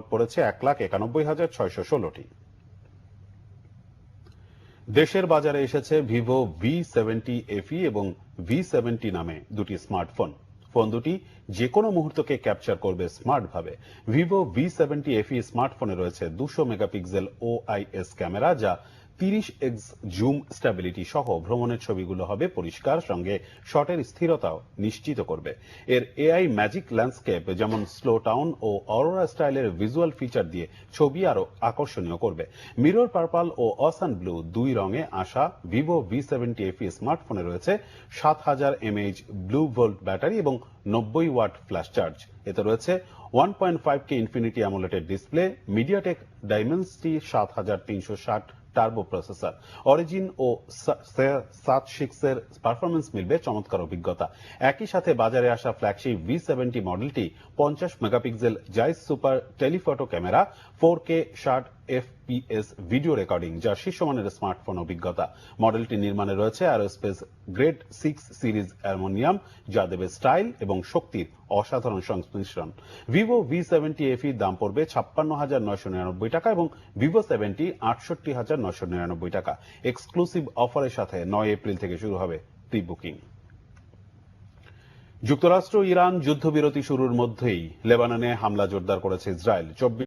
পড়েছে 1,91,616টি। দেশের বাজারে এসেছে ভিভো V70 FE এবং V70 নামে দুটি স্মার্টফোন। ফোন দুটি যে কোনো মুহূর্তকে ক্যাপচার করবে স্মার্ট ভাবে। ভিভো V70 FE স্মার্টফোনে রয়েছে 200 মেগাপিক্সেল OIS ক্যামেরা, যা 30x জুম স্ট্যাবিলিটি সহ ভ্রমণের ছবিগুলো হবে পরিষ্কার, সঙ্গে শটের স্থিরতাও নিশ্চিত করবে। এর AI ম্যাজিক ল্যান্ডস্কেপ যেমন স্লো টাউন ও অরোরা স্টাইলের ভিজুয়াল ফিচার দিয়ে ছবি আরো আকর্ষণীয় করবে। মিরর পার্পল ও অসান ব্লু দুই রঙে আসা ভিভো V70 FE স্মার্টফোনে রয়েছে 7000 mAh ব্লু ভোল্ট ব্যাটারি এবং 90 ওয়াট ফ্ল্যাশ চার্জ। এতে রয়েছে 1.5K infinity AMOLED display, MediaTek Dimensity 7360 turbo processor. Origin ও SAT6 এর পারফরমেন্স মিলবে চমৎকার অভিজ্ঞতা। একই সাথে বাজারে আসা ফ্ল্যাগশিপ V70 মডেলটি 50 megapixel Zeiss super telephoto camera, 4K 60 FPS video recording, যা শীর্ষমানের স্মার্টফোন অভিজ্ঞতা। মডেলটি নির্মাণে রয়েছে অ্যারোস্পেস গ্রেড 6 সিরিজ অ্যালুমিনিয়াম, যা দেবে স্টাইল এবং শক্তির অসাধারণ সংমিশ্রণ। ভিভো V70 FE দাম পড়বে 56,999 টাকা এবং ভিভো 70 68,999 টাকা। এক্সক্লুসিভ অফারের সাথে 9 এপ্রিল থেকে শুরু হবে প্রি বুকিং। যুক্তরাষ্ট্র ইরান যুদ্ধবিরতি শুরুর মধ্যেই লেবাননে হামলা জোরদার করেছে ইসরায়েল।